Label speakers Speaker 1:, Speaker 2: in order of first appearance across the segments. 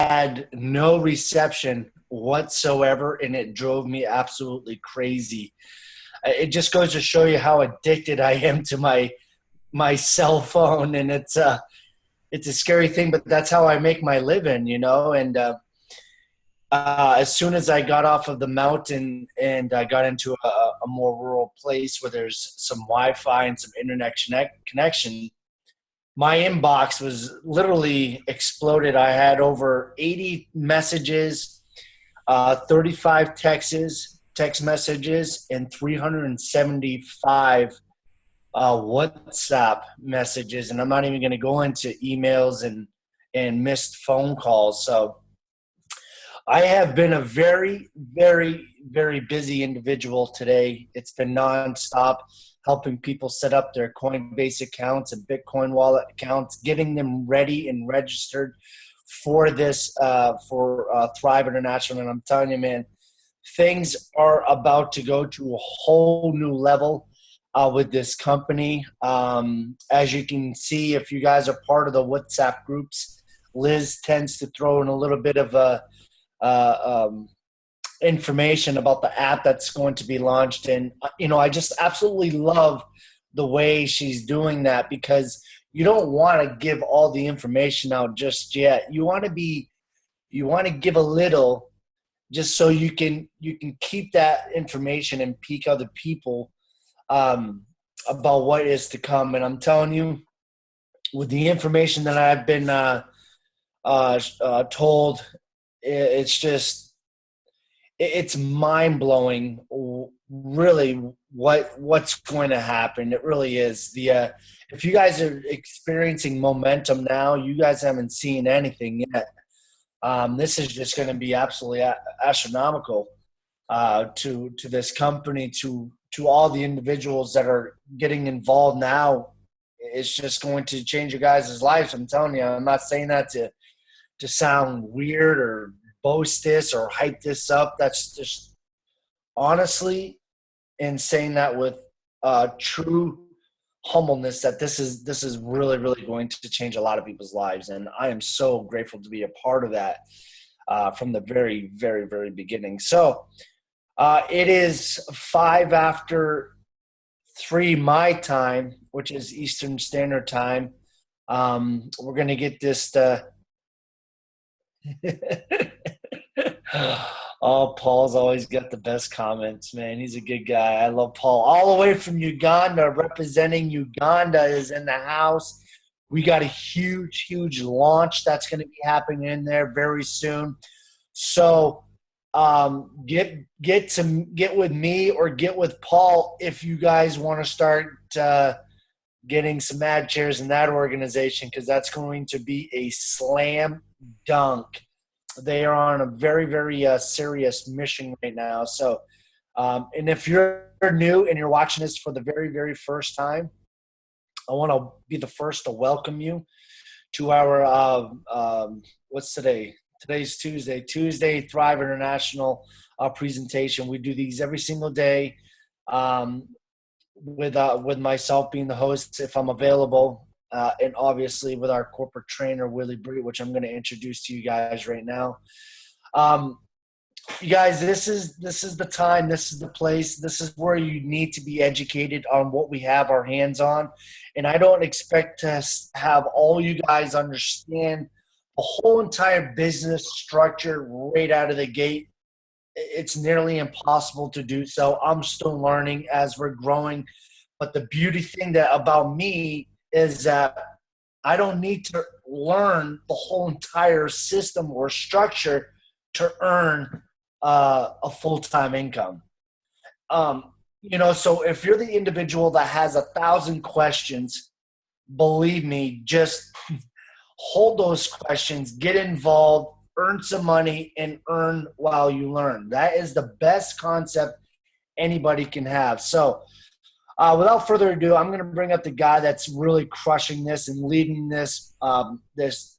Speaker 1: had no reception whatsoever, and it drove me absolutely crazy. It just goes to show you how addicted I am to my cell phone, and it's a scary thing, but that's how I make my living, And as soon as I got off of the mountain and I got into a more rural place where there's some Wi-Fi and some internet connection, my inbox was literally exploded. I had over 80 messages, 35 text messages, and 375 WhatsApp messages. And I'm not even going to go into emails and missed phone calls. So I have been a very, very, very busy individual today. It's been nonstop, helping people set up their Coinbase accounts and Bitcoin wallet accounts, getting them ready and registered for this, for Thrive International. And I'm telling you, man, things are about to go to a whole new level with this company. As you can see, if you guys are part of the WhatsApp groups, Liz tends to throw in a little bit of information about the app that's going to be launched. And, I just absolutely love the way she's doing that, because you don't want to give all the information out just yet. You want to give a little, just so you can keep that information and peak other people about what is to come. And I'm telling you, with the information that I've been told, it's mind-blowing, really, what's going to happen. It really is. If you guys are experiencing momentum now, you guys haven't seen anything yet. This is just going to be absolutely astronomical to this company, to all the individuals that are getting involved now. It's just going to change your guys' lives. I'm telling you. I'm not saying that to sound weird or boast this or hype this up. That's just honestly, and saying that with true humbleness, that this is really, really going to change a lot of people's lives. And I am so grateful to be a part of that from the very, very, very beginning. So it is 5 after 3 my time, which is Eastern Standard Time. We're going to get this oh, Paul's always got the best comments, man. He's a good guy. I love Paul. All the way from Uganda, representing Uganda, is in the house. We got a huge, huge launch that's going to be happening in there very soon. So get with me or get with Paul if you guys want to start getting some ad shares in that organization, because that's going to be a slam dunk. They are on a very, very serious mission right now. So, and if you're new and you're watching this for the very, very first time, I want to be the first to welcome you to our what's today? Today's Tuesday Thrive International presentation. We do these every single day with myself being the host if I'm available. And obviously with our corporate trainer, Willie Breedt, which I'm going to introduce to you guys right now. You guys, this is the time, this is the place, this is where you need to be educated on what we have our hands on. And I don't expect to have all you guys understand the whole entire business structure right out of the gate. It's nearly impossible to do so. I'm still learning as we're growing. But the beauty thing about me is that I don't need to learn the whole entire system or structure to earn a full-time income. So if you're the individual that has 1,000 questions, believe me, just hold those questions, get involved, earn some money, and earn while you learn. That is the best concept anybody can have. So without further ado, I'm going to bring up the guy that's really crushing this and leading this this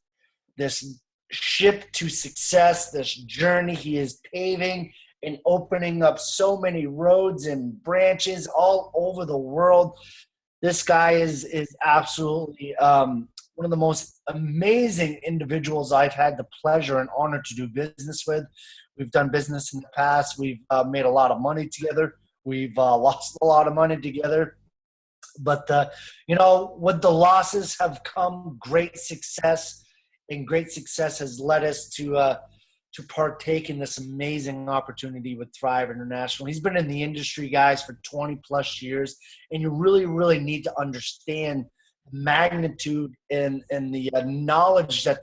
Speaker 1: ship to success, this journey he is paving and opening up so many roads and branches all over the world. This guy is absolutely one of the most amazing individuals I've had the pleasure and honor to do business with. We've done business in the past. We've made a lot of money together. We've lost a lot of money together. But, with the losses have come great success, and great success has led us to partake in this amazing opportunity with Thrive International. He's been in the industry, guys, for 20 plus years, and you really, really need to understand the magnitude and the knowledge that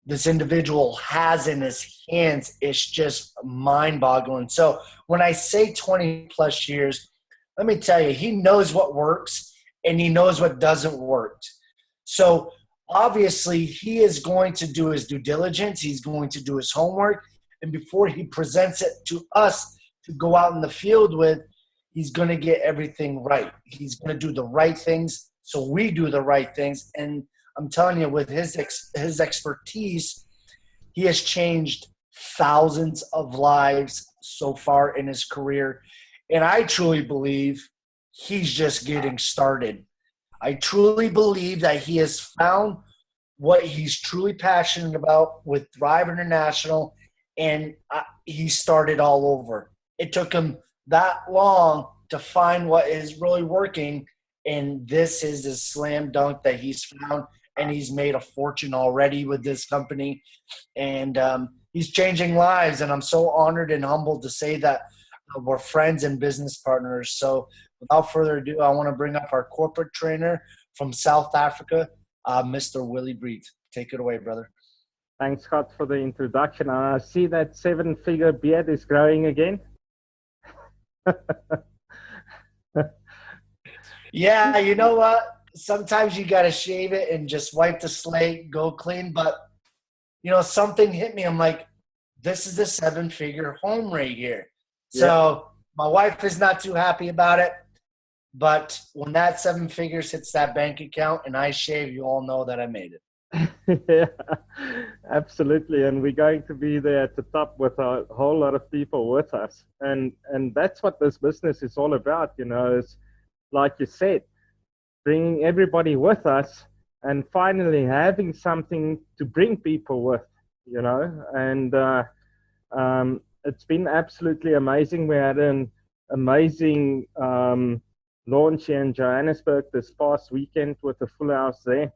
Speaker 1: this individual has in his hands. It's just mind-boggling. So when I say 20 plus years, let me tell you, he knows what works and he knows what doesn't work. So obviously, he is going to do his due diligence. He's going to do his homework. And before he presents it to us to go out in the field with, he's going to get everything right. He's going to do the right things so we do the right things. And I'm telling you, with his expertise, he has changed thousands of lives so far in his career. And I truly believe he's just getting started. I truly believe that he has found what he's truly passionate about with Thrive International, and he started all over. It took him that long to find what is really working, and this is a slam dunk that he's found, and he's made a fortune already with this company, and he's changing lives, and I'm so honored and humbled to say that we're friends and business partners. So without further ado, I want to bring up our corporate trainer from South Africa, Mr. Willie Breedt. Take it away, brother.
Speaker 2: Thanks, Scott, for the introduction. I see that 7-figure beard is growing again.
Speaker 1: Yeah, you know what? Sometimes you got to shave it and just wipe the slate, go clean. But, something hit me. I'm like, this is a 7-figure home right here. So my wife is not too happy about it, but when that 7 figures hits that bank account and I shave, you all know that I made it.
Speaker 2: Yeah, absolutely. And we're going to be there at the top with a whole lot of people with us. And that's what this business is all about, is like you said, bringing everybody with us and finally having something to bring people with, and it's been absolutely amazing. We had an amazing launch here in Johannesburg this past weekend with a full house there.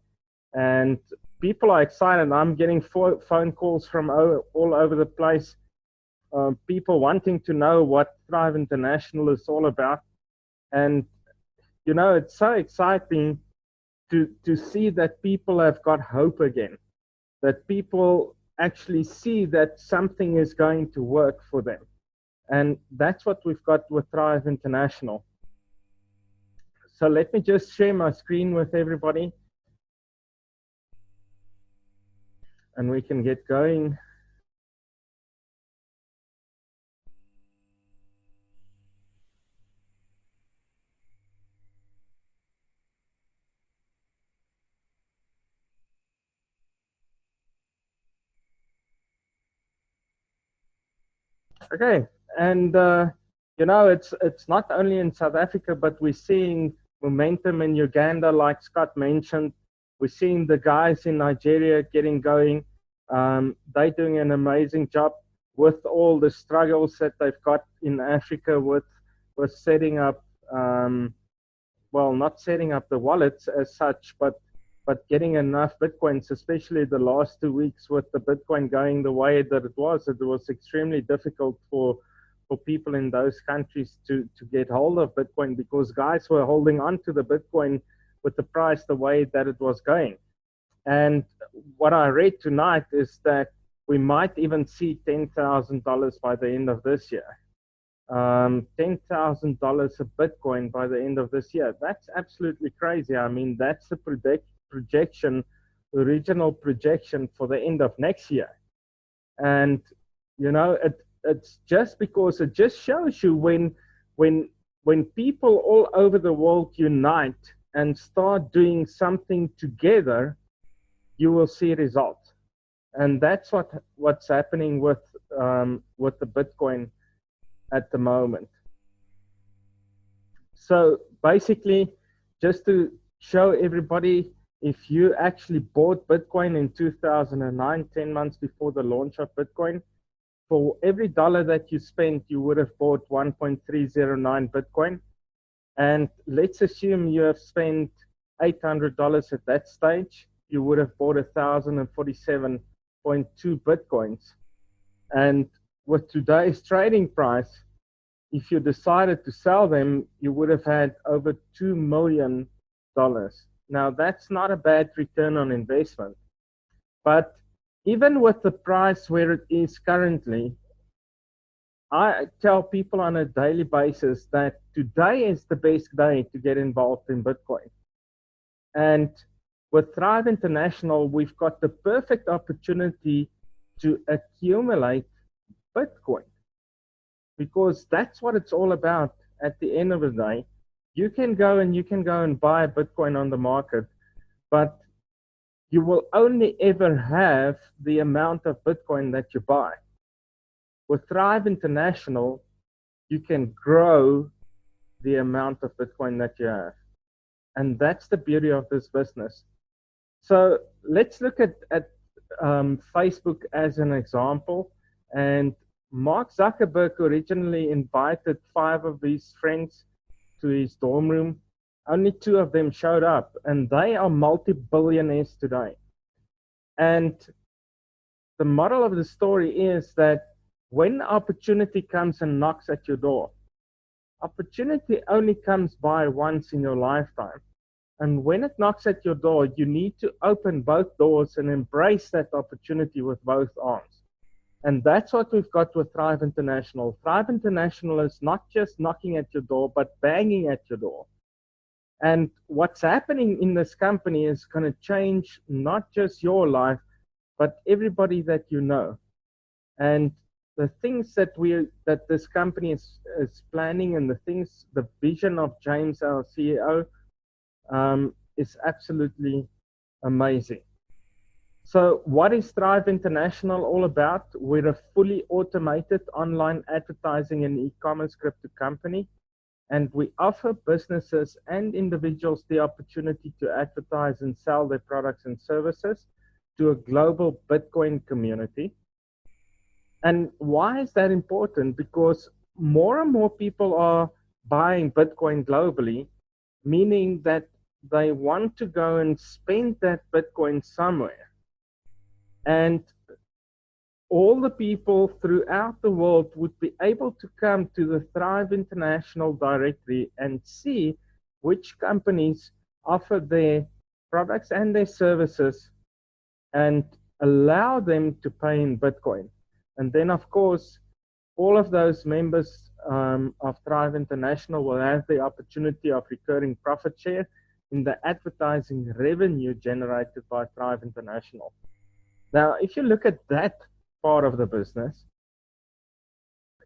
Speaker 2: And people are excited. I'm getting phone calls from all over the place. People wanting to know what Thrive International is all about. And, it's so exciting to see that people have got hope again, that people actually see that something is going to work for them. And that's what we've got with Thrive International. So let me just share my screen with everybody and we can get going. Okay, and it's not only in South Africa, but we're seeing momentum in Uganda, like Scott mentioned. We're seeing the guys in Nigeria getting going. They're doing an amazing job with all the struggles that they've got in Africa with setting up, not setting up the wallets as such, but getting enough Bitcoins, especially the last 2 weeks with the Bitcoin going the way that it was extremely difficult for people in those countries to get hold of Bitcoin, because guys were holding on to the Bitcoin with the price the way that it was going. And what I read tonight is that we might even see $10,000 by the end of this year. $10,000 a Bitcoin by the end of this year. That's absolutely crazy. I mean, that's the projection, original projection for the end of next year. And, it's just because it just shows you when people all over the world unite and start doing something together, you will see results. And that's what's happening with the Bitcoin at the moment. So basically, just to show everybody if you actually bought Bitcoin in 2009, 10 months before the launch of Bitcoin, for every dollar that you spent, you would have bought 1.309 Bitcoin. And let's assume you have spent $800 at that stage, you would have bought 1,047.2 Bitcoins. And with today's trading price, if you decided to sell them, you would have had over $2 million. Now, that's not a bad return on investment. But even with the price where it is currently, I tell people on a daily basis that today is the best day to get involved in Bitcoin. And with Thrive International, we've got the perfect opportunity to accumulate Bitcoin, because that's what it's all about at the end of the day. You can go and buy Bitcoin on the market, but you will only ever have the amount of Bitcoin that you buy. With Thrive International, you can grow the amount of Bitcoin that you have. And that's the beauty of this business. So let's look at Facebook as an example. And Mark Zuckerberg originally invited 5 of his friends to his dorm room. Only 2 of them showed up, and they are multi-billionaires today. And the model of the story is that when opportunity comes and knocks at your door, opportunity only comes by once in your lifetime. And when it knocks at your door, you need to open both doors and embrace that opportunity with both arms. And that's what we've got with Thrive International. Thrive International is not just knocking at your door, but banging at your door. And what's happening in this company is going to change not just your life, but everybody that you know. And the things that this company is planning, and the vision of James, our CEO, is absolutely amazing. So what is Thrive International all about? We're a fully automated online advertising and e-commerce crypto company, and we offer businesses and individuals the opportunity to advertise and sell their products and services to a global Bitcoin community. And why is that important? Because more and more people are buying Bitcoin globally, meaning that they want to go and spend that Bitcoin somewhere. And all the people throughout the world would be able to come to the Thrive International directory and see which companies offer their products and their services and allow them to pay in Bitcoin. And then, of course, all of those members of Thrive International will have the opportunity of recurring profit share in the advertising revenue generated by Thrive International. Now, if you look at that part of the business,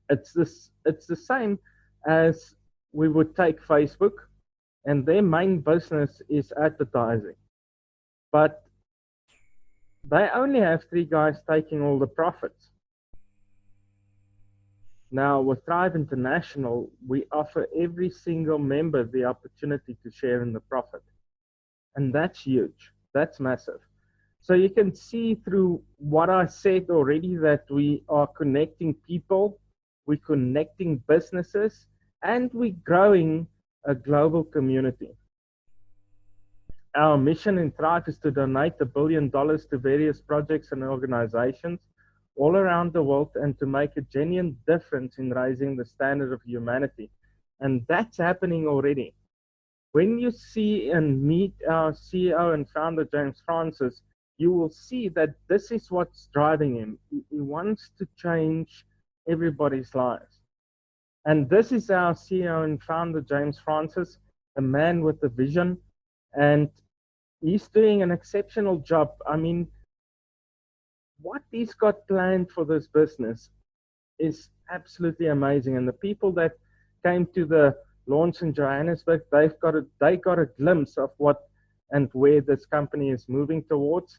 Speaker 2: it's the same as we would take Facebook, and their main business is advertising. But they only have 3 guys taking all the profits. Now, with Thrive International, we offer every single member the opportunity to share in the profit. And that's huge. That's massive. So you can see through what I said already that we are connecting people, we're connecting businesses, and we're growing a global community. Our mission in Thrive is to donate $1 billion to various projects and organizations all around the world, and to make a genuine difference in raising the standard of humanity. And that's happening already. When you see and meet our CEO and founder, James Francis, you will see that this is what's driving him. He wants to change everybody's lives. And this is our CEO and founder, James Francis, a man with a vision, and he's doing an exceptional job. I mean, what he's got planned for this business is absolutely amazing. And the people that came to the launch in Johannesburg, they got a glimpse of what and where this company is moving towards.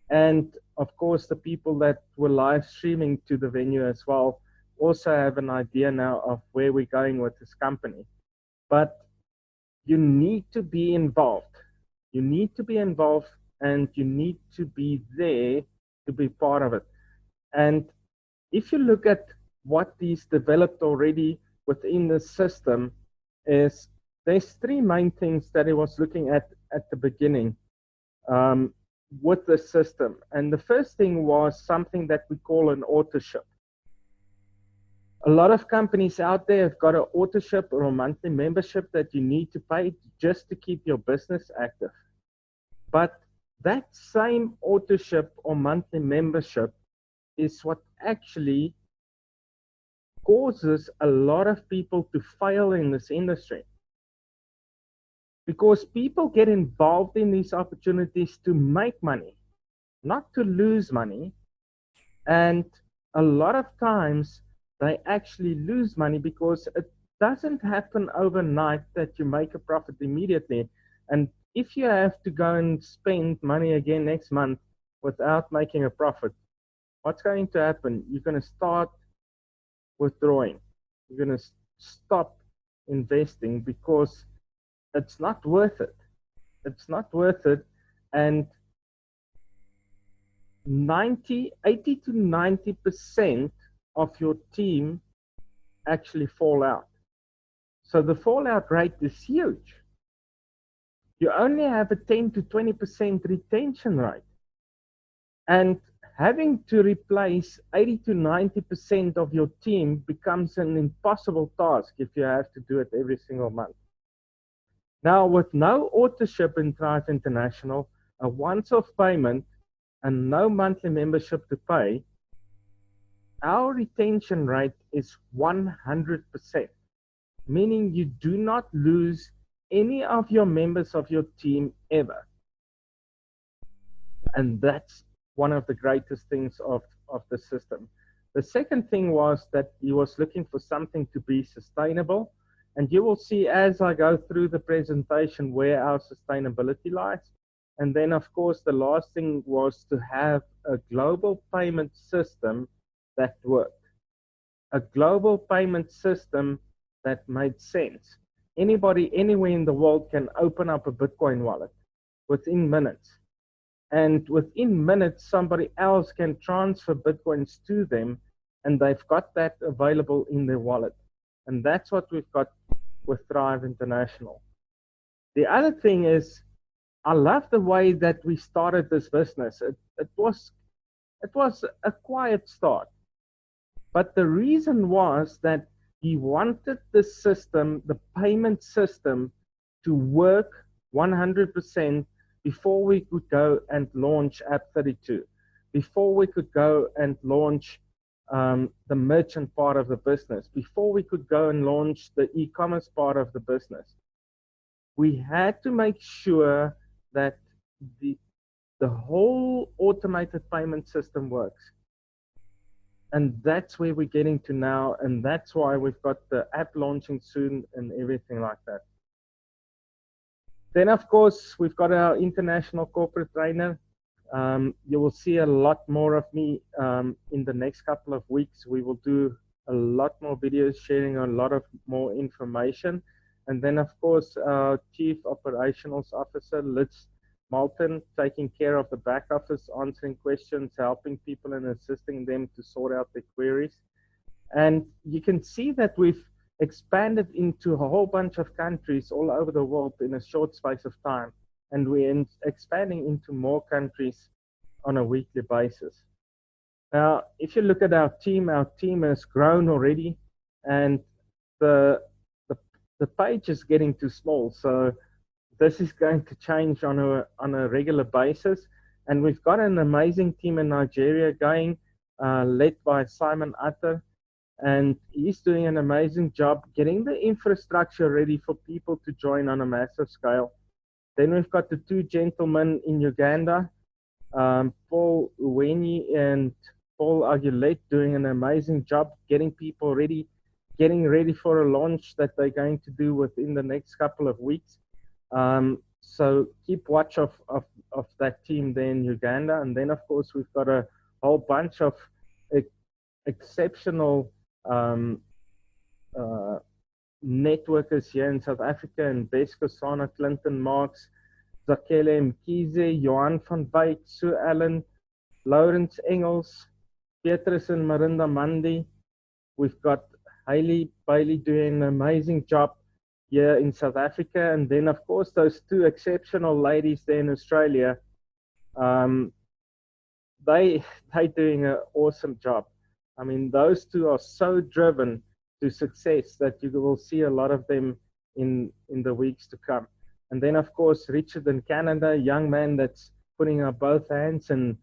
Speaker 2: And of course, the people that were live streaming to the venue as well also have an idea now of where we're going with this company. But you need to be involved. You need to be involved and you need to be there to be part of it. And if you look at what is developed already within the system, is there's three main things that he was looking at the beginning with the system. And the first thing was something that we call an auto-ship. A lot of companies out there have got an auto-ship or a monthly membership that you need to pay just to keep your business active. But that same auto-ship or monthly membership is what actually causes a lot of people to fail in this industry. Because people get involved in these opportunities to make money, not to lose money. And a lot of times they actually lose money because it doesn't happen overnight that you make a profit immediately. And if you have to go and spend money again next month without making a profit, what's going to happen? You're going to start withdrawing. You're going to stop investing because it's not worth it. It's not worth it. And 80 to 90% of your team actually fall out. So the fallout rate is huge. You only have a 10 to 20% retention rate. And having to replace 80 to 90% of your team becomes an impossible task if you have to do it every single month. Now, with no auto-ship in Thrive International, a once-off payment, and no monthly membership to pay, our retention rate is 100%, meaning you do not lose any of your members of your team ever. And that's one of the greatest things of the system. The second thing was that he was looking for something to be sustainable. And you will see as I go through the presentation where our sustainability lies. And then, of course, the last thing was to have a global payment system that worked. A global payment system that made sense. Anybody, anywhere in the world can open up a Bitcoin wallet within minutes. And within minutes, somebody else can transfer Bitcoins to them, and they've got that available in their wallet. And that's what we've got with Thrive International. The other thing is, I love the way that we started this business. It was a quiet start. But the reason was that he wanted the system, the payment system, to work 100% before we could go and launch App 32, before we could go and launch the merchant part of the business, before we could go and launch the e-commerce part of the business. We had to make sure that the whole automated payment system works. And that's where we're getting to now, and that's why we've got the app launching soon and everything like that. Then, of course, we've got our international corporate trainer. You will see a lot more of me in the next couple of weeks. We will do a lot more videos sharing a lot of more information. And then, of course, our Chief Operations Officer, Liz Malton, taking care of the back office, answering questions, helping people and assisting them to sort out their queries. And you can see that we've expanded into a whole bunch of countries all over the world in a short space of time. And we're expanding into more countries on a weekly basis. Now, if you look at our team has grown already, and the page is getting too small. So this is going to change on a regular basis. And we've got an amazing team in Nigeria going, led by Simon Utter. And he's doing an amazing job getting the infrastructure ready for people to join on a massive scale. Then we've got the two gentlemen in Uganda, Paul Uweni and Paul Aguilette, doing an amazing job getting people ready, getting ready for a launch that they're going to do within the next couple of weeks. So keep watch of that team there in Uganda. And then, of course, we've got a whole bunch of exceptional networkers here in South Africa, and Besco, Sana, Clinton, Marks, Zakele Mkize, Johan van Wyk, Sue Allen, Lawrence Engels, Petrus and Marinda Mandi. We've got Hailey Bailey doing an amazing job here in South Africa. And then, of course, those two exceptional ladies there in Australia. Um, they doing an awesome job. I mean, those two are so driven to success that you will see a lot of them in the weeks to come. And then, of course, Richard in Canada, young man that's putting up both hands and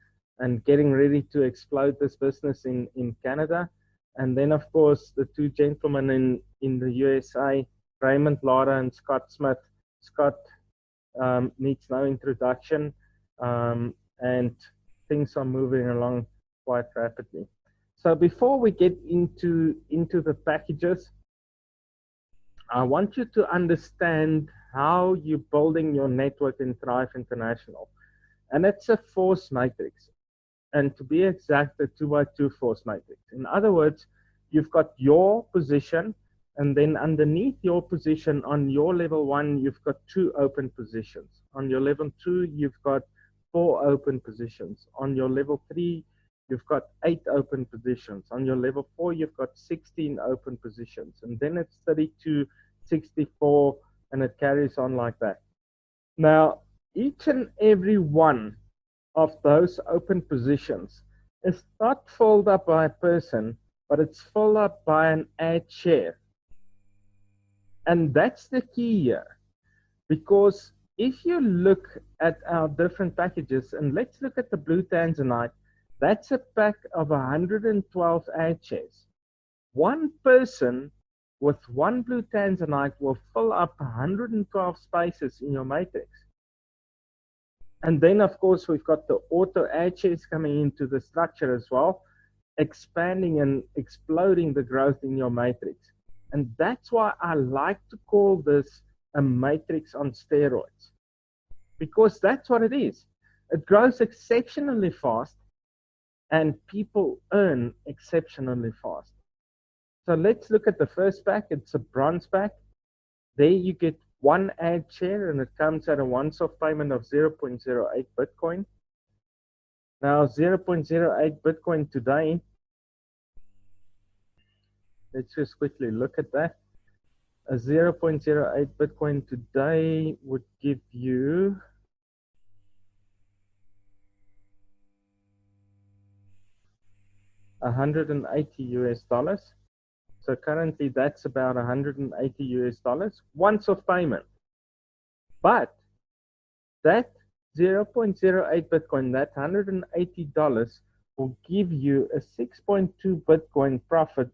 Speaker 2: getting ready to explode this business in Canada. And then, of course, the two gentlemen in the USA, Raymond Lara and Scott Smith. Scott needs no introduction, and things are moving along quite rapidly. So before we get into the packages, I want you to understand how you're building your network in Thrive International. And it's a force matrix. And to be exact, a 2x2 force matrix. In other words, you've got your position, and then underneath your position on your level 1, you've got 2 open positions. On your level 2, you've got 4 open positions. On your level 3, you've got 8 open positions. On your level 4, you've got 16 open positions. And then it's 32, 64, and it carries on like that. Now, each and every one of those open positions is not filled up by a person, but it's filled up by an ad share. And that's the key here, because if you look at our different packages, and let's look at the blue tanzanite, that's a pack of 112 ad shares. One person with one blue tanzanite will fill up 112 spaces in your matrix. And then, of course, we've got the auto ad shares coming into the structure as well, expanding and exploding the growth in your matrix. And that's why I like to call this a matrix on steroids, because that's what it is. It grows exceptionally fast, and people earn exceptionally fast. So let's look at the first pack. It's a bronze pack. There you get one ad share, and it comes at a once-off payment of 0.08 Bitcoin. Now, 0.08 Bitcoin today, let's just quickly look at that. A 0.08 Bitcoin today would give you $180 US. So currently that's about $180 US once-off payment. But that 0.08 Bitcoin, that $180 will give you a 6.2 Bitcoin profit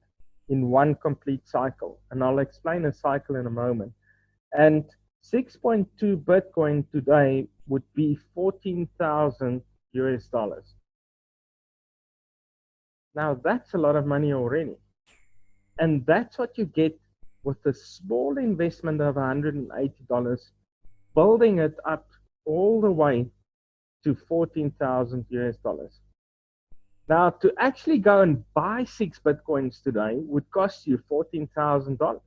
Speaker 2: in one complete cycle. And I'll explain a cycle in a moment. And 6.2 Bitcoin today would be 14,000 US dollars. Now that's a lot of money already. And that's what you get with a small investment of $180, building it up all the way to 14,000 US dollars. Now, to actually go and buy 6 Bitcoins today would cost you $14,000.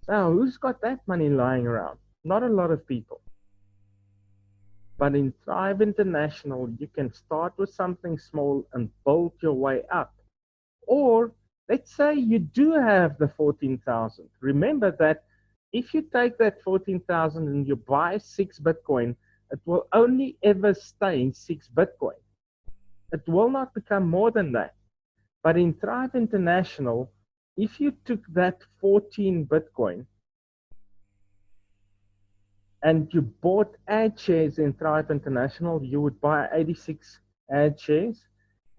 Speaker 2: Now, who's got that money lying around? Not a lot of people. But in Thrive International, you can start with something small and build your way up. Or let's say you do have the 14,000. Remember that if you take that 14,000 and you buy 6 Bitcoin, it will only ever stay 6 Bitcoin. It will not become more than that. But in Thrive International, if you took that 14 Bitcoin and you bought ad shares in Thrive International, you would buy 86 ad shares,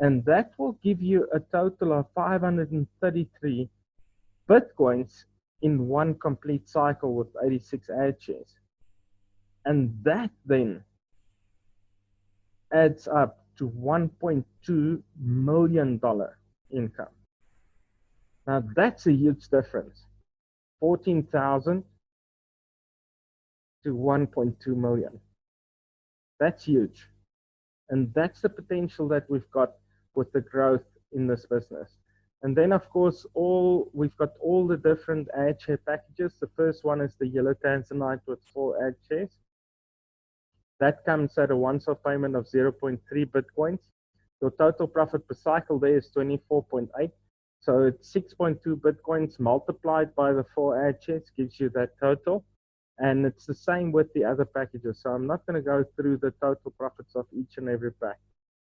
Speaker 2: and that will give you a total of 533 Bitcoins in one complete cycle with 86 ad shares. And that then adds up to $1.2 million income. Now that's a huge difference. 14,000 to 1.2 million. That's huge. And that's the potential that we've got with the growth in this business. And then, of course, we've got all the different ad share packages. The first one is the yellow tanzanite with 4 ad shares. That comes at a once-off payment of 0.3 Bitcoins. Your total profit per cycle there is 24.8. So it's 6.2 Bitcoins multiplied by the 4 ad shares gives you that total. And it's the same with the other packages. So I'm not going to go through the total profits of each and every pack.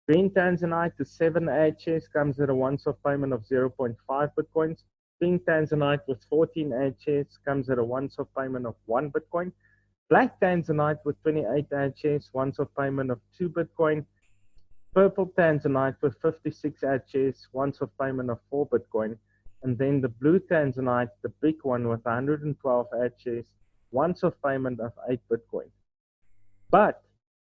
Speaker 2: Green Tanzanite, the 7 ad shares comes at a once-off payment of 0.5 Bitcoins. Pink Tanzanite with 14 ad shares comes at a once-off payment of 1 Bitcoin. Black Tanzanite with 28 ad shares, once-off payment of 2 Bitcoin. Purple Tanzanite with 56 ad shares, once-off payment of 4 Bitcoin. And then the blue Tanzanite, the big one with 112 ad shares, once-off payment of 8 Bitcoin. But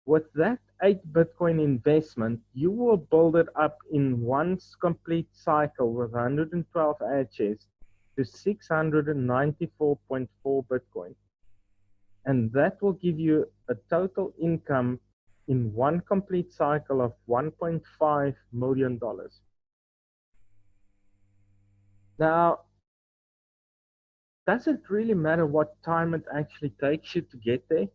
Speaker 2: with that 8 Bitcoin investment, you will build it up in one complete cycle with 112 ad shares to 694.4 Bitcoin. And that will give you a total income in one complete cycle of $1.5 million. Now, does it really matter what time it actually takes you to get there?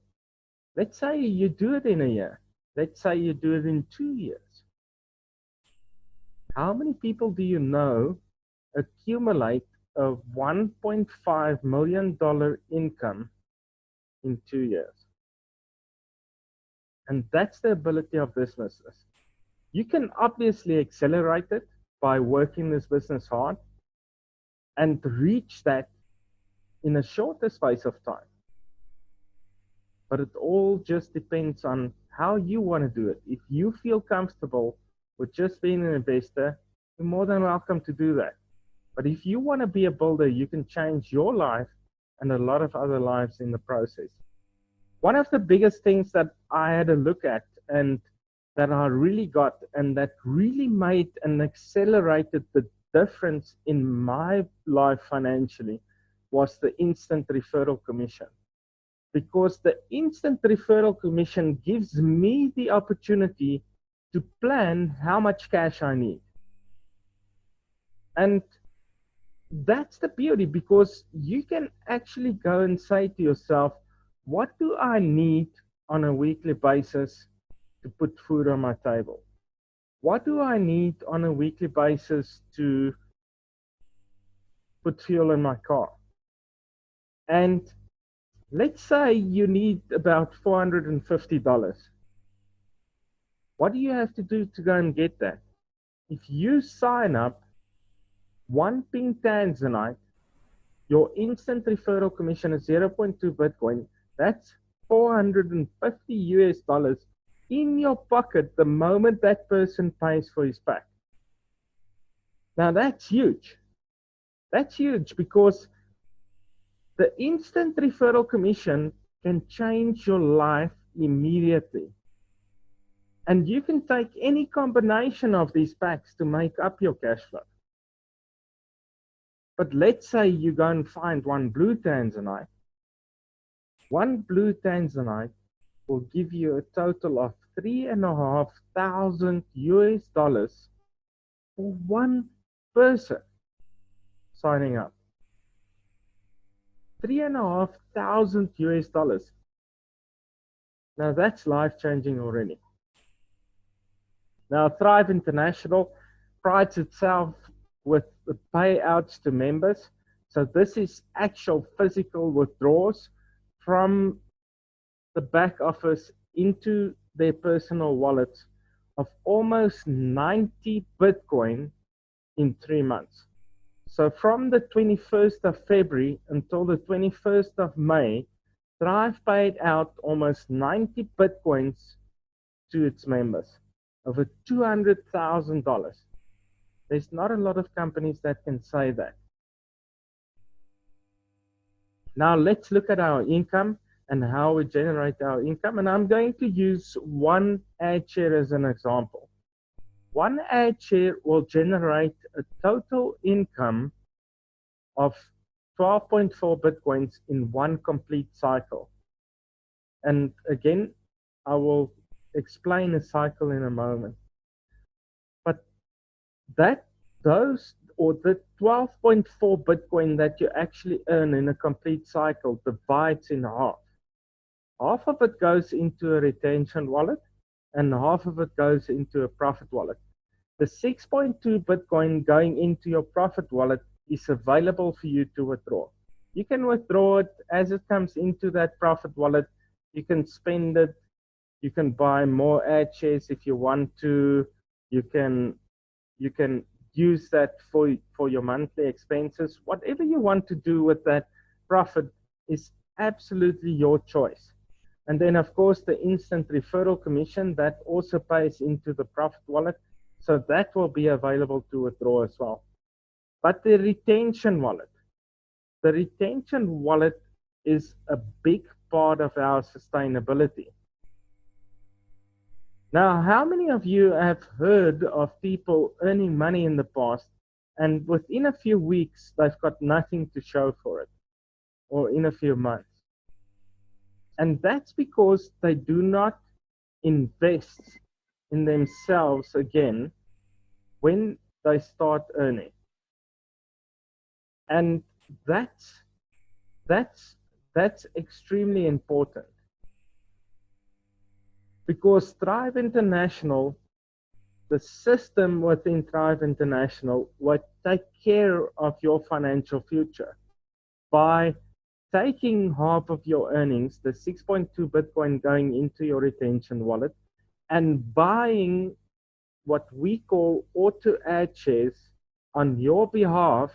Speaker 2: Let's say you do it in a year. Let's say you do it in 2 years. How many people do you know accumulate a $1.5 million income in 2 years? And that's the ability of businesses. You can obviously accelerate it by working this business hard and reach that in a shorter space of time. But it all just depends on how you want to do it. If you feel comfortable with just being an investor, you're more than welcome to do that. But if you want to be a builder, you can change your life and a lot of other lives in the process. One of the biggest things that I had a look at and that I really got and that really made and accelerated the difference in my life financially was the instant referral commission. Because the instant referral commission gives me the opportunity to plan how much cash I need. And that's the beauty, because you can actually go and say to yourself, what do I need on a weekly basis to put food on my table? What do I need on a weekly basis to put fuel in my car? And let's say you need about $450. What do you have to do to go and get that? If you sign up one pink Tanzanite, your instant referral commission is 0.2 Bitcoin. That's $450 US in your pocket the moment that person pays for his pack. Now that's huge. That's huge, because the instant referral commission can change your life immediately. And you can take any combination of these packs to make up your cash flow. But let's say you go and find one blue Tanzanite. One blue Tanzanite will give you a total of $3,500 US for one person signing up. $3,500 US. Now that's life-changing already. Now Thrive International prides itself with the payouts to members. So this is actual physical withdrawals from the back office into their personal wallets of almost 90 Bitcoin in 3 months. So from the 21st of February until the 21st of May, Thrive paid out almost 90 Bitcoins to its members, over $200,000. There's not a lot of companies that can say that. Now let's look at our income and how we generate our income. And I'm going to use one ad share as an example. One ad share will generate a total income of 12.4 Bitcoins in one complete cycle. And again, I will explain a cycle in a moment. But or the 12.4 Bitcoin that you actually earn in a complete cycle divides in half. Half of it goes into a retention wallet and half of it goes into a profit wallet. The 6.2 Bitcoin going into your profit wallet is available for you to withdraw. You can withdraw it as it comes into that profit wallet. You can spend it. You can buy more ad shares if you want to. You can use that for your monthly expenses. Whatever you want to do with that profit is absolutely your choice. And then, of course, the instant referral commission that also pays into the profit wallet. So that will be available to withdraw as well. But the retention wallet is a big part of our sustainability. Now, how many of you have heard of people earning money in the past and within a few weeks they've got nothing to show for it, or in a few months? And that's because they do not invest in themselves again when they start earning. And that's extremely important, because Thrive International, the system within Thrive International, will take care of your financial future by taking half of your earnings, the 6.2 Bitcoin going into your retention wallet, and buying what we call auto ad shares on your behalf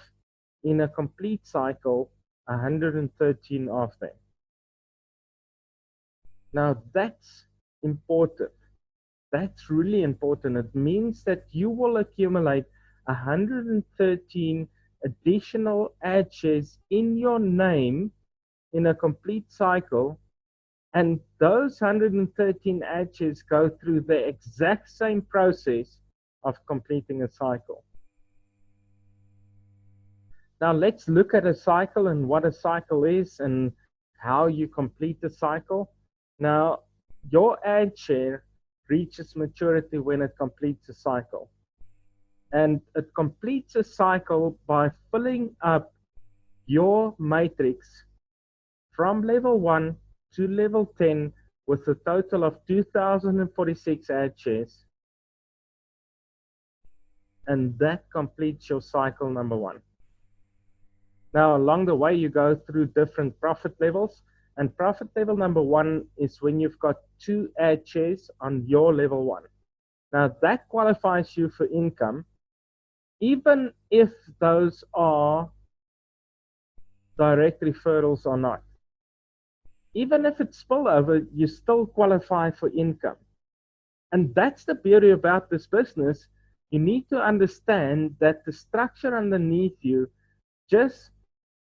Speaker 2: in a complete cycle, 113 of them. Now that's important. That's really important. It means that you will accumulate 113 additional ad shares in your name in a complete cycle, and those 113 ad shares go through the exact same process of completing a cycle. Now let's look at a cycle and what a cycle is and how you complete a cycle. Now, your ad share reaches maturity when it completes a cycle. And it completes a cycle by filling up your matrix from level 1 to level 10 with a total of 2,046 ad shares. And that completes your cycle number 1. Now, along the way, you go through different profit levels. And profit level number 1 is when you've got 2 ad shares on your level 1. Now, that qualifies you for income, even if those are direct referrals or not. Even if it's spillover, you still qualify for income. And that's the beauty about this business. You need to understand that the structure underneath you, just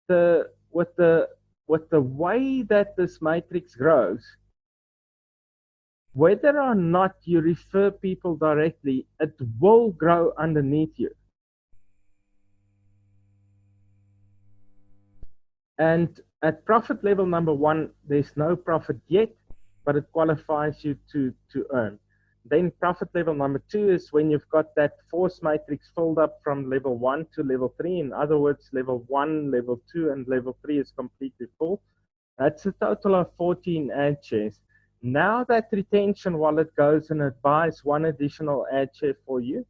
Speaker 2: with the way that this matrix grows, whether or not you refer people directly, it will grow underneath you. And at profit level number 1, there's no profit yet, but it qualifies you to earn. Then profit level number 2 is when you've got that force matrix filled up from level 1 to level 3. In other words, level 1, level 2, and level 3 is completely full. That's a total of 14 ad shares. Now that retention wallet goes and it buys 1 additional ad share for you,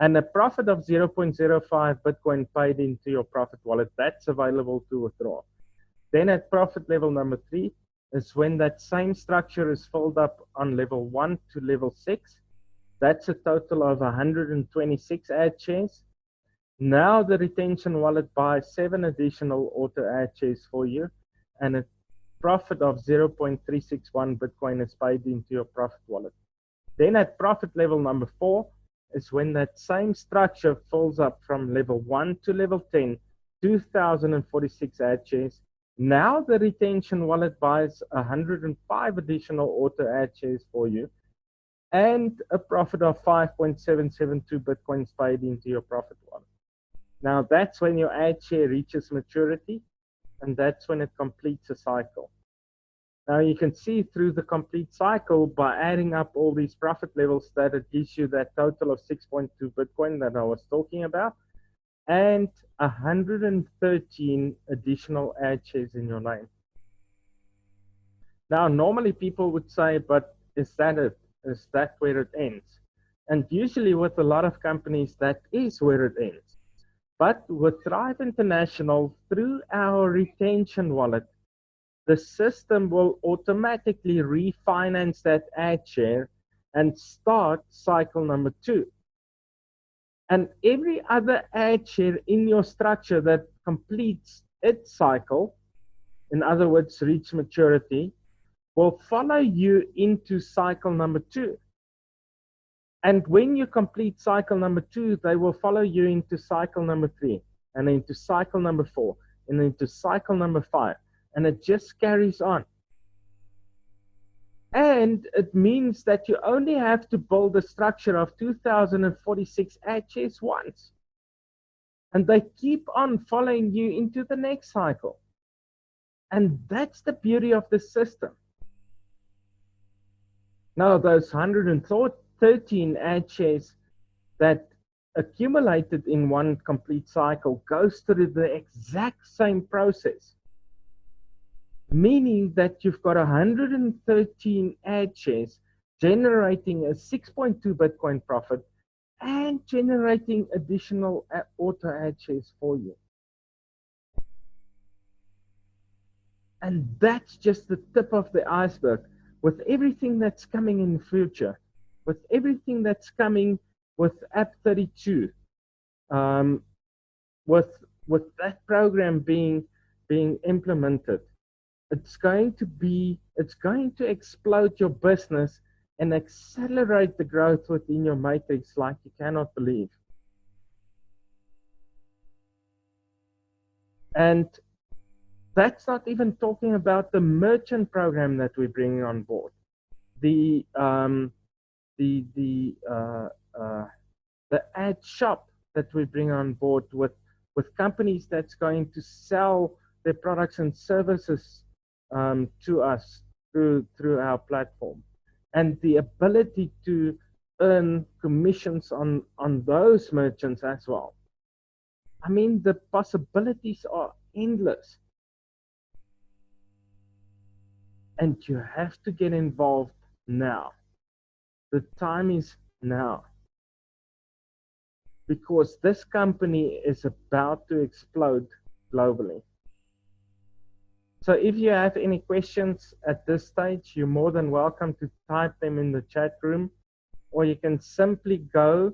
Speaker 2: and a profit of 0.05 Bitcoin paid into your profit wallet, that's available to withdraw. Then at profit level number 3 is when that same structure is filled up on level 1 to level 6. That's a total of 126 ad shares. Now the retention wallet buys 7 additional auto ad shares for you, and a profit of 0.361 Bitcoin is paid into your profit wallet. Then at profit level number 4 is when that same structure fills up from level 1 to level 10, 2,046 ad shares. Now the retention wallet buys 105 additional auto ad shares for you, and a profit of 5.772 Bitcoins paid into your profit wallet. Now that's when your ad share reaches maturity, and that's when it completes a cycle. Now you can see through the complete cycle by adding up all these profit levels that it gives you that total of 6.2 Bitcoin that I was talking about. and 113 additional ad shares in your name. Now, normally people would say, but is that it? Is that where it ends? And usually with a lot of companies, that is where it ends. But with Thrive International, through our retention wallet, the system will automatically refinance that ad share and start cycle number 2. And every other ad share in your structure that completes its cycle, in other words, reach maturity, will follow you into cycle number 2. And when you complete cycle number 2, they will follow you into cycle number 3, and into cycle number 4, and into cycle number 5. And it just carries on. And it means that you only have to build a structure of 2,046 ad shares once. And they keep on following you into the next cycle. And that's the beauty of the system. Now, those 113 ad shares that accumulated in one complete cycle goes through the exact same process, meaning that you've got 113 ad shares generating a 6.2 Bitcoin profit and generating additional auto ad shares for you. And that's just the tip of the iceberg. With everything that's coming in the future, with everything that's coming with App 32, with that program being implemented, it's going to explode your business and accelerate the growth within your matrix like you cannot believe. And that's not even talking about the merchant program that we're bringing on board, the ad shop that we bring on board with companies that's going to sell their products and services to us through our platform, and the ability to earn commissions on those merchants as well. I mean, the possibilities are endless. And you have to get involved now. The time is now. Because this company is about to explode globally. So if you have any questions at this stage, you're more than welcome to type them in the chat room, or you can simply go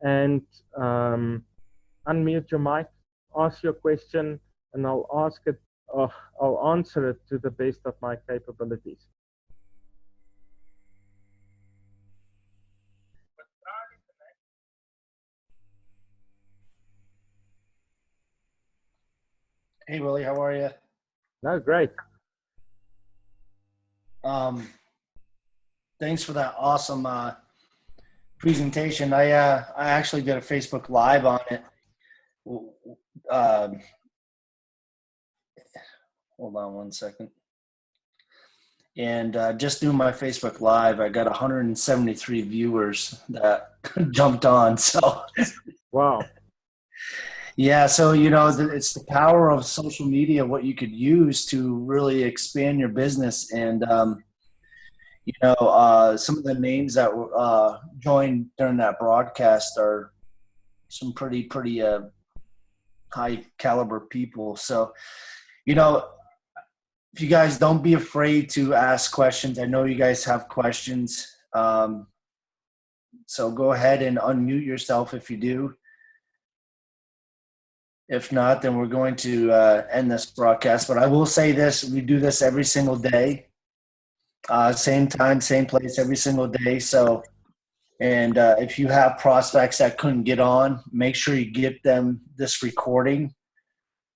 Speaker 2: and unmute your mic, ask your question, and I'll answer it to the best of my capabilities.
Speaker 1: Hey, Willie, how are you?
Speaker 2: No, great.
Speaker 1: Thanks for that awesome presentation. I actually did a Facebook Live on it. Hold on one second. And just through my Facebook Live, I got 173 viewers that jumped on. So,
Speaker 2: wow.
Speaker 1: Yeah, so it's the power of social media, what you could use to really expand your business. And some of the names that joined during that broadcast are some pretty high caliber people. So, if you guys don't be afraid to ask questions. I know you guys have questions. So go ahead and unmute yourself if you do. If not, then we're going to end this broadcast. But I will say this, we do this every single day. Same time, same place, every single day. So, and if you have prospects that couldn't get on, make sure you get them this recording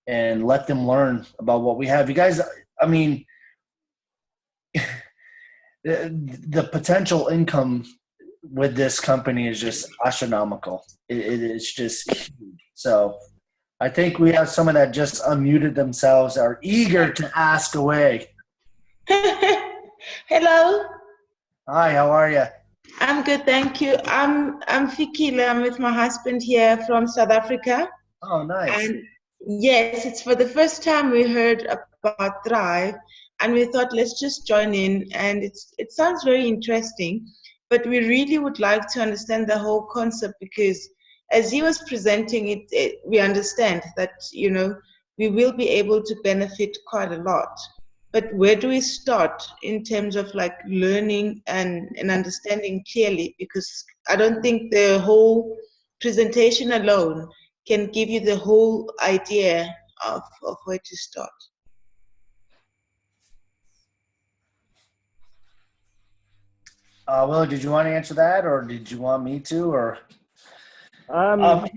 Speaker 1: and let them learn about what we have. You guys, I mean, the potential income with this company is just astronomical. It's just huge. So I think we have someone that just unmuted themselves, are eager to ask away.
Speaker 3: Hello.
Speaker 1: Hi, how are you?
Speaker 3: I'm good, thank you. I'm Fikile. I'm with my husband here from South Africa.
Speaker 1: Oh, nice.
Speaker 3: And yes, it's for the first time we heard about Thrive, and we thought let's just join in. And it sounds very interesting, but we really would like to understand the whole concept because, as he was presenting it, we understand that we will be able to benefit quite a lot. But where do we start in terms of like learning and understanding clearly? Because I don't think the whole presentation alone can give you the whole idea of where to start.
Speaker 1: Willie, did you want to answer that, or did you want me to? Or
Speaker 2: Um,
Speaker 1: um,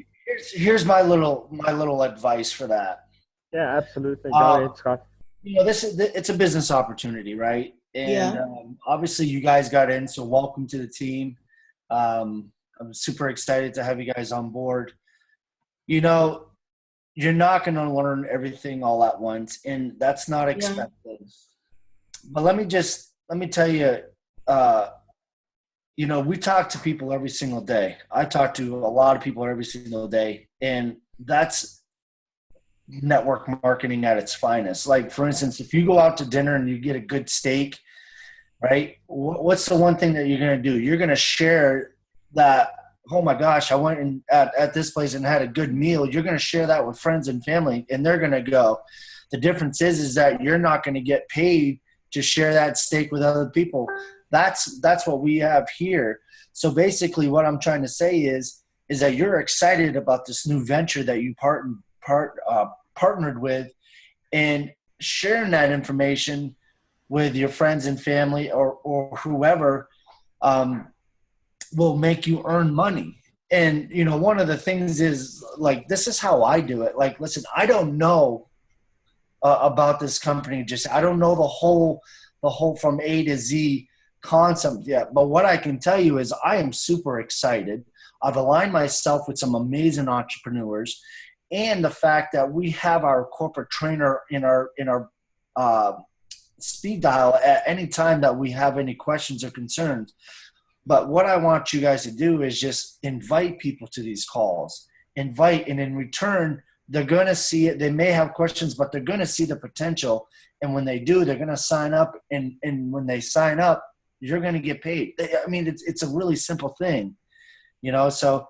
Speaker 1: here's my little advice for that.
Speaker 2: yeah, absolutely. Go
Speaker 1: Um,
Speaker 2: ahead, Scott.
Speaker 1: it's a business opportunity, right? And
Speaker 3: Yeah,
Speaker 1: obviously, you guys got in, so welcome to the team. I'm super excited to have you guys on board. You know, you're not going to learn everything all at once, and that's not
Speaker 3: yeah,
Speaker 1: expected. But let me tell you, uh, we talk to people every single day. I talk to a lot of people every single day, and that's network marketing at its finest. Like, for instance, if you go out to dinner and you get a good steak, right? What's the one thing that you're going to do? You're going to share that. Oh my gosh, I went at this place and had a good meal. You're going to share that with friends and family, and they're going to go. The difference is that you're not going to get paid to share that steak with other people. That's what we have here. So basically, what I'm trying to say is that you're excited about this new venture that you partnered with, and sharing that information with your friends and family or whoever will make you earn money. And, one of the things is, like, this is how I do it. Like, listen, I don't know about this company. I don't know the whole from A to Z concept yet. But what I can tell you is I am super excited. I've aligned myself with some amazing entrepreneurs, and the fact that we have our corporate trainer in our uh, speed dial at any time that we have any questions or concerns. But what I want you guys to do is just invite people to these calls. Invite, and in return, they're going to see it. They may have questions, but they're going to see the potential. And when they do, they're going to sign up. And when they sign up, you're going to get paid. I mean, it's a really simple thing, So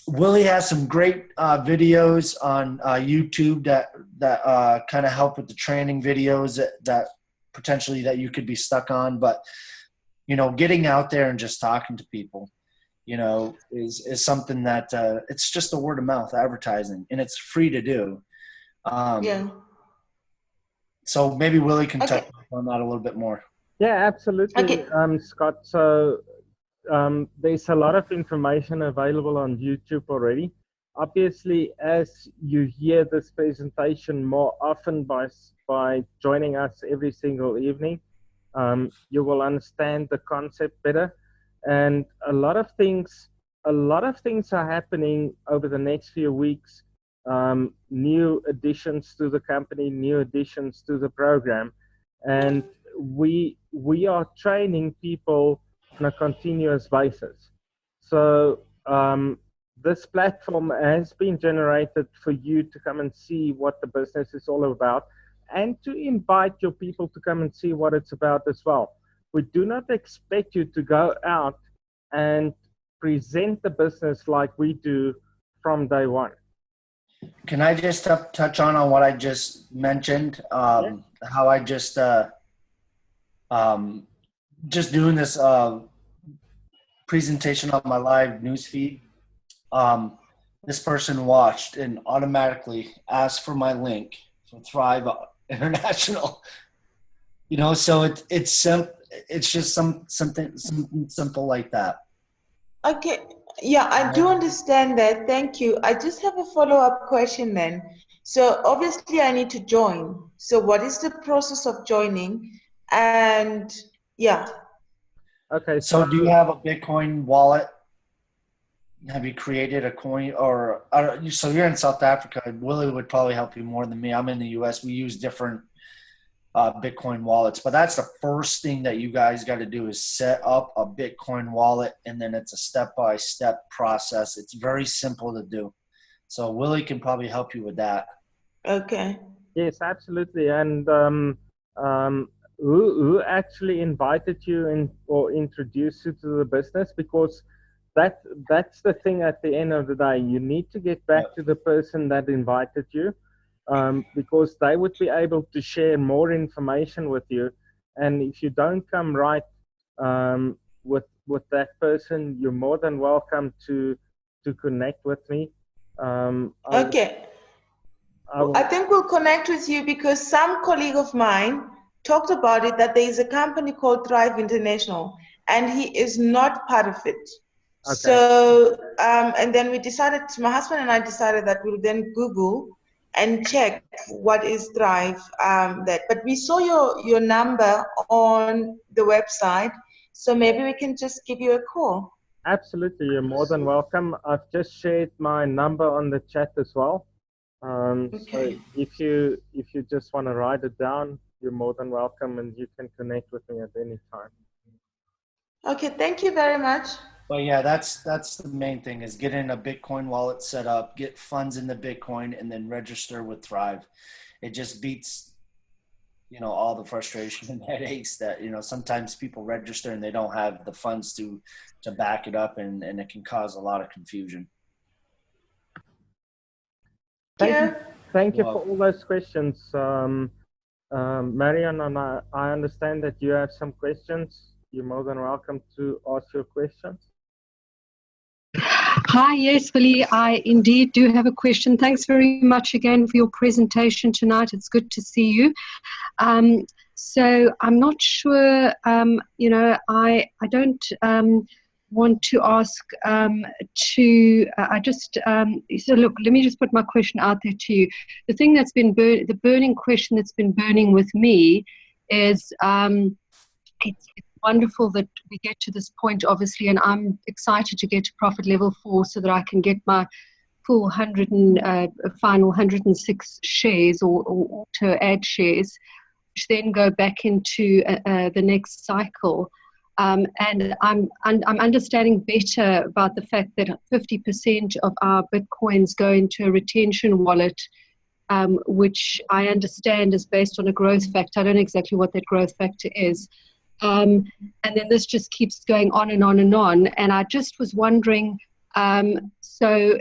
Speaker 1: Willie has some great videos on YouTube that kind of help with the training videos that potentially that you could be stuck on. But getting out there and just talking to people, is something that it's just a word of mouth advertising, and it's free to do.
Speaker 3: yeah.
Speaker 1: So maybe Willie can touch
Speaker 3: Okay,
Speaker 1: on that a little bit more.
Speaker 2: Yeah, absolutely,
Speaker 3: okay.
Speaker 2: Scott. So there's a lot of information available on YouTube already. Obviously, as you hear this presentation more often by joining us every single evening, you will understand the concept better. And a lot of things are happening over the next few weeks. New additions to the company, new additions to the program, and we are training people on a continuous basis. So this platform has been generated for you to come and see what the business is all about, and to invite your people to come and see what it's about as well. We do not expect you to go out and present the business like we do from day one.
Speaker 1: Can I just touch on what I just mentioned?
Speaker 2: Yeah.
Speaker 1: How I just doing this presentation on my live news feed. This person watched and automatically asked for my link for Thrive International. So it's just something simple like that.
Speaker 3: Okay. Yeah, I do understand that. Thank you. I just have a follow-up question then. So obviously I need to join. So what is the process of joining? And yeah.
Speaker 2: Okay,
Speaker 1: So do you have a Bitcoin wallet? Have you created a coin, or so you're in South Africa? Willie would probably help you more than me. I'm in the US. We use different Bitcoin wallets, but that's the first thing that you guys got to do is set up a Bitcoin wallet, and then it's a step-by-step process. It's very simple to do. So Willie can probably help you with that.
Speaker 3: Okay.
Speaker 2: Yes, absolutely. And who actually invited you in or introduced you to the business? Because that's the thing at the end of the day. You need to get back to the person that invited you, because they would be able to share more information with you. And if you don't come right with that person, you're more than welcome to connect with me.
Speaker 3: Okay. I think we'll connect with you because some colleague of mine talked about it, that there is a company called Thrive International and he is not part of it.
Speaker 2: Okay.
Speaker 3: So, and then we decided, my husband and I decided that we'll then Google and check what is Thrive. But we saw your number on the website, so maybe we can just give you a call.
Speaker 2: Absolutely, you're more than welcome. I've just shared my number on the chat as well.
Speaker 3: Okay.
Speaker 2: So if you just want to write it down, you're more than welcome, and you can connect with me at any time.
Speaker 3: Okay, thank you very much.
Speaker 1: But yeah, that's the main thing, is getting a Bitcoin wallet set up, get funds in the Bitcoin, and then register with Thrive. It just beats, all the frustration and headaches that, sometimes people register and they don't have the funds to back it up, and it can cause a lot of confusion.
Speaker 2: Thank you for all those questions. Marion, and I understand that you have some questions. You're more than welcome to ask your questions.
Speaker 4: Hi, yes, Willie, I indeed do have a question. Thanks very much again for your presentation tonight. It's good to see you. So I'm not sure, I don't want to ask so look, let me just put my question out there to you. The thing that's been the burning question that's been burning with me is it's wonderful that we get to this point, obviously, and I'm excited to get to profit level 4 so that I can get my full final 106 shares or auto add shares, which then go back into the next cycle. And I'm understanding better about the fact that 50% of our Bitcoins go into a retention wallet, which I understand is based on a growth factor. I don't know exactly what that growth factor is. And then this just keeps going on and on and on. And I just was wondering, so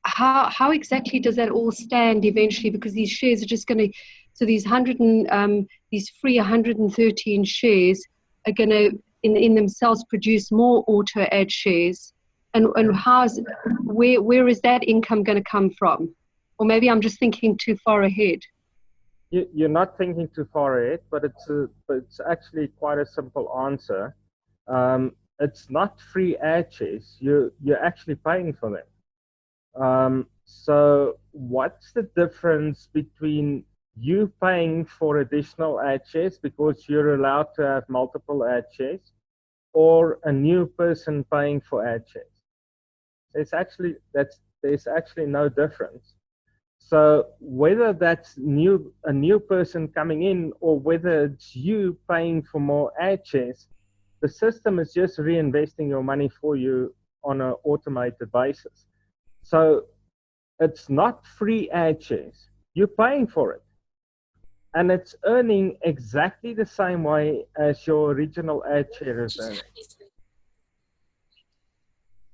Speaker 4: how exactly does that all stand eventually? Because these shares are just going to, so these free 113 shares are going to in themselves produce more auto add shares. And where is that income going to come from? Or maybe I'm just thinking too far ahead.
Speaker 2: You're not thinking too far ahead, but it's actually quite a simple answer. It's not free ad shares. You're actually paying for them. So what's the difference between you paying for additional ad shares because you're allowed to have multiple ad shares, or a new person paying for ad shares? There's actually no difference. So whether that's a new person coming in, or whether it's you paying for more ad shares, the system is just reinvesting your money for you on an automated basis. So it's not free ad shares. You're paying for it. And it's earning exactly the same way as your original ad share is earning.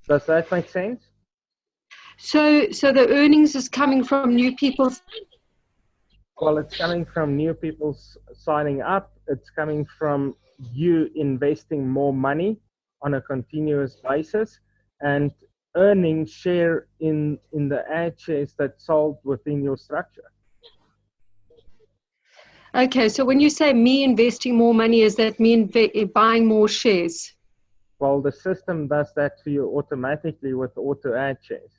Speaker 2: Does that make sense?
Speaker 4: So the earnings is coming from new people?
Speaker 2: Well, it's coming from new people signing up. It's coming from you investing more money on a continuous basis and earning share in the ad shares that's sold within your structure.
Speaker 4: Okay, so when you say me investing more money, does that mean buying more shares?
Speaker 2: Well, the system does that for you automatically with auto ad shares.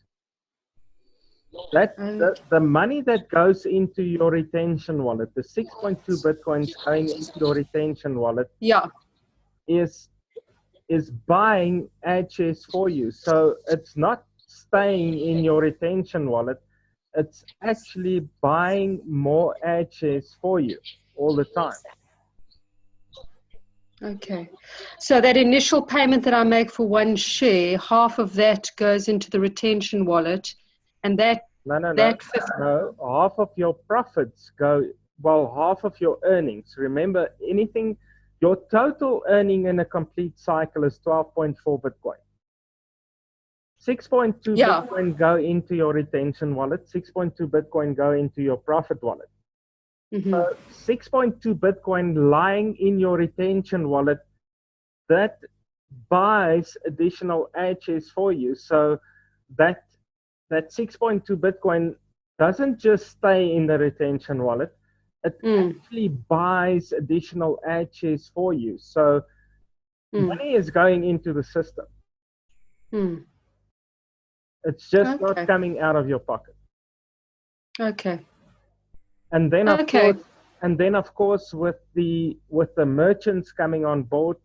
Speaker 2: The money that goes into your retention wallet, the 6.2 Bitcoins going into your retention wallet, is buying ad shares for you. So it's not staying in your retention wallet. It's actually buying more ad shares for you all the time.
Speaker 4: Okay. So that initial payment that I make for one share, half of that goes into the retention wallet, And that
Speaker 2: No, no, no.
Speaker 4: that
Speaker 2: No, half of your profits go, well, half of your earnings. Remember, anything, your total earning in a complete cycle is 12.4 Bitcoin. 6.2
Speaker 4: Yeah.
Speaker 2: Bitcoin go into your retention wallet, 6.2 Bitcoin go into your profit wallet.
Speaker 4: Mhm.
Speaker 2: So 6.2 Bitcoin lying in your retention wallet, that buys additional ad shares for you. So that 6.2 Bitcoin doesn't just stay in the retention wallet, it actually buys additional ad shares for you. So money is going into the system. It's just not coming out of your pocket.
Speaker 4: Okay.
Speaker 2: And then of course, with the merchants coming on board,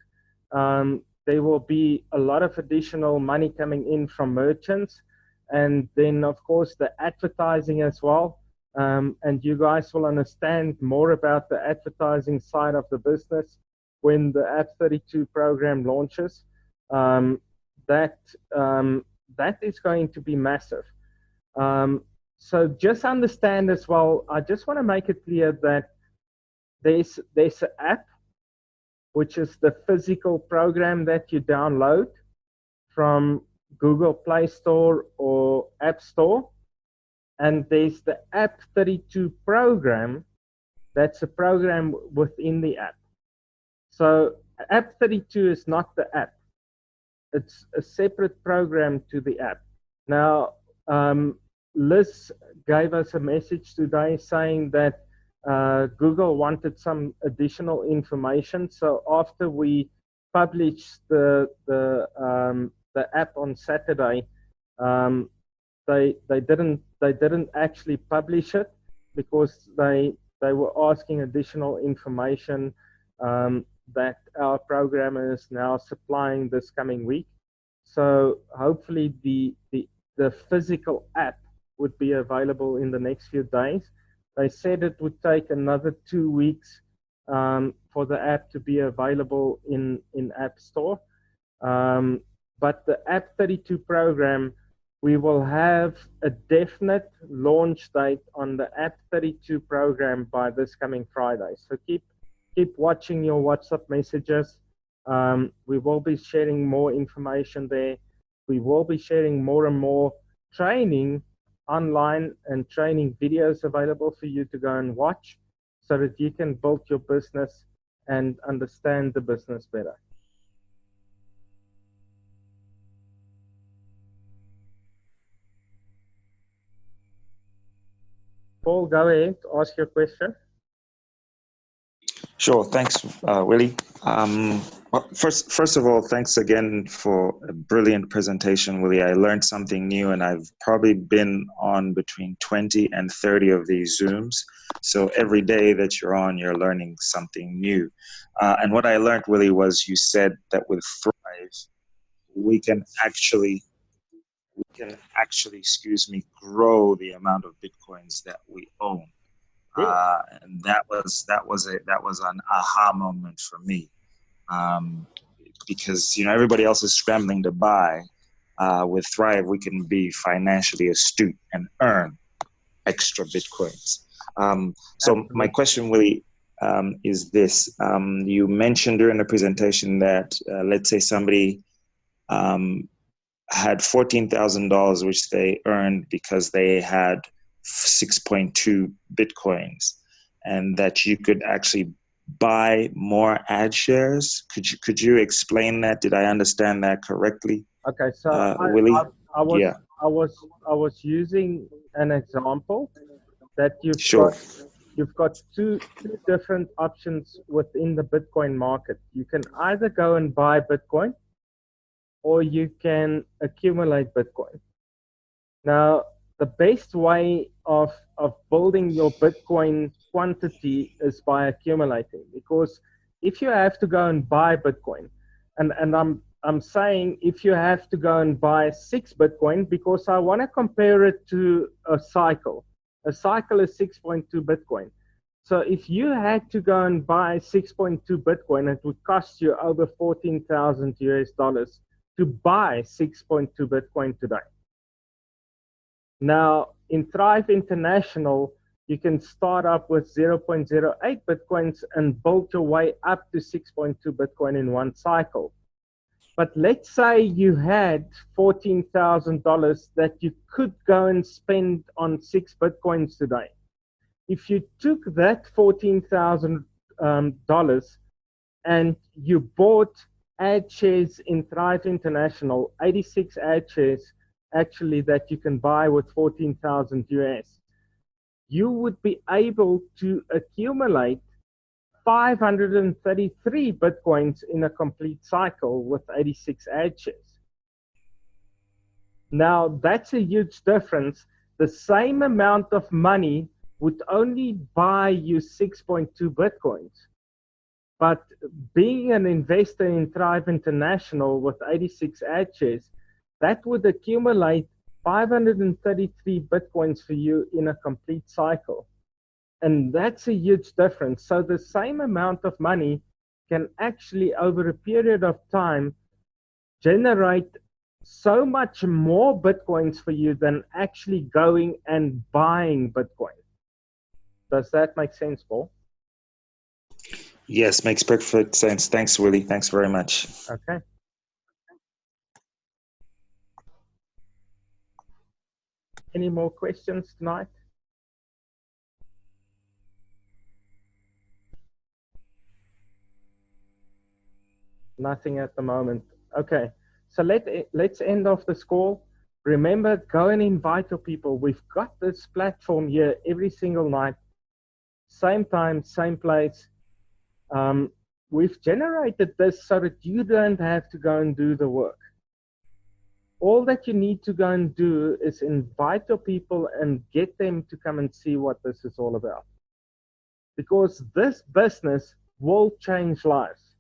Speaker 2: there will be a lot of additional money coming in from merchants, and then of course the advertising as well. And you guys will understand more about the advertising side of the business when the App 32 program launches. That is going to be massive. So just understand as well, I just want to make it clear that there's an app, which is the physical program that you download from Google Play Store or App Store. And there's the App 32 program, that's a program within the app. So App 32 is not the app. It's a separate program to the app. Now, Liz gave us a message today saying that Google wanted some additional information. So after we published the app on Saturday, they didn't actually publish it because they were asking additional information that our programmer is now supplying this coming week. So hopefully the physical app would be available in the next few days. They said it would take another 2 weeks for the app to be available in App Store. But the App 32 program, we will have a definite launch date on the App 32 program by this coming Friday. So keep watching your WhatsApp messages. We will be sharing more information there. We will be sharing more and more training online and training videos available for you to go and watch so that you can build your business and understand the business better. Paul, go ahead, ask your question.
Speaker 5: Sure, thanks, Willie. Well, first of all, thanks again for a brilliant presentation, Willie. I learned something new, and I've probably been on between 20 and 30 of these Zooms. So every day that you're on, you're learning something new. And what I learned, Willie, was you said that with Thrive, we can actually, grow the amount of Bitcoins that we own. And that was an aha moment for me, because everybody else is scrambling to buy. With Thrive, we can be financially astute and earn extra Bitcoins. So my question, Willie, is this: you mentioned during the presentation that let's say somebody had $14,000, which they earned because they had 6.2 Bitcoins, and that you could actually buy more ad shares. Could you explain that? Did I understand that correctly?
Speaker 2: Okay, so
Speaker 5: Willie?
Speaker 2: I was using an example that you've got two different options within the Bitcoin market. You can either go and buy Bitcoin, or you can accumulate Bitcoin. Now, the best way of building your Bitcoin quantity is by accumulating, because if you have to go and buy Bitcoin, and I'm saying if you have to go and buy 6 Bitcoin, because I want to compare it to a cycle. A cycle is 6.2 Bitcoin. So if you had to go and buy 6.2 Bitcoin, it would cost you over $14,000 US to buy 6.2 Bitcoin today. Now, in Thrive International, you can start up with 0.08 Bitcoins and build your way up to 6.2 Bitcoin in one cycle. But let's say you had $14,000 that you could go and spend on 6 Bitcoins today. If you took that $14,000 and you bought ad shares in Thrive International, 86 ad shares actually that you can buy with 14,000 US, you would be able to accumulate 533 Bitcoins in a complete cycle with 86 ad shares. Now, that's a huge difference. The same amount of money would only buy you 6.2 Bitcoins. But being an investor in Thrive International with 86 ad shares, that would accumulate 533 Bitcoins for you in a complete cycle. And that's a huge difference. So the same amount of money can actually, over a period of time, generate so much more Bitcoins for you than actually going and buying Bitcoin. Does that make sense, Paul?
Speaker 5: Yes, makes perfect sense. Thanks, Willie. Thanks very much.
Speaker 2: Okay. Any more questions tonight? Nothing at the moment. Okay, so let's end off this call. Remember, go and invite your people. We've got this platform here every single night, same time, same place. We've generated this so that you don't have to go and do the work. All that you need to go and do is invite your people and get them to come and see what this is all about. Because this business will change lives.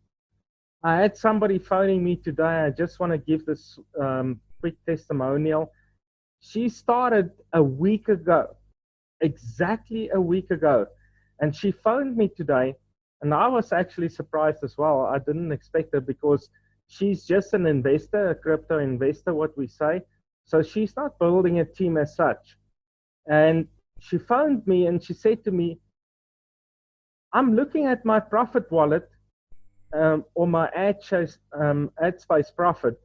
Speaker 2: I had somebody phoning me today. I just want to give this quick testimonial. She started a week ago, exactly a week ago. And she phoned me today. And I was actually surprised as well. I didn't expect her because she's just an investor, a crypto investor, what we say. So she's not building a team as such. And she phoned me and she said to me, I'm looking at my profit wallet or my ad space profit,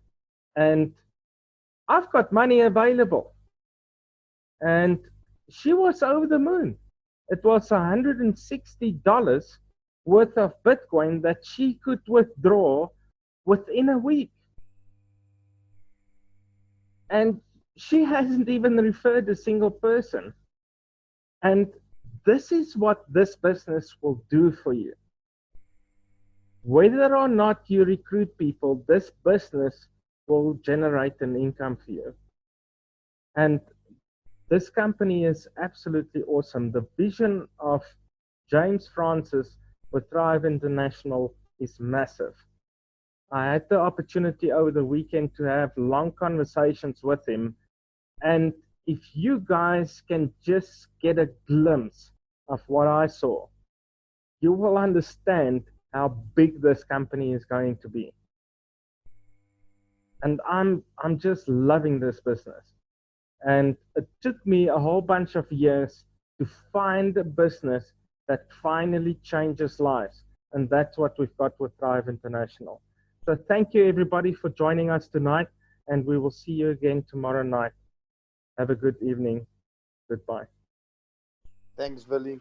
Speaker 2: and I've got money available. And she was over the moon. It was $160 worth of Bitcoin that she could withdraw within a week. And she hasn't even referred a single person. And this is what this business will do for you. Whether or not you recruit people, this business will generate an income for you. And this company is absolutely awesome. The vision of James Francis with Thrive International is massive. I had the opportunity over the weekend to have long conversations with him. And if you guys can just get a glimpse of what I saw, you will understand how big this company is going to be. And I'm just loving this business. And it took me a whole bunch of years to find a business that finally changes lives. And that's what we've got with Thrive International. So thank you everybody for joining us tonight, and we will see you again tomorrow night. Have a good evening. Goodbye.
Speaker 6: Thanks, Willie.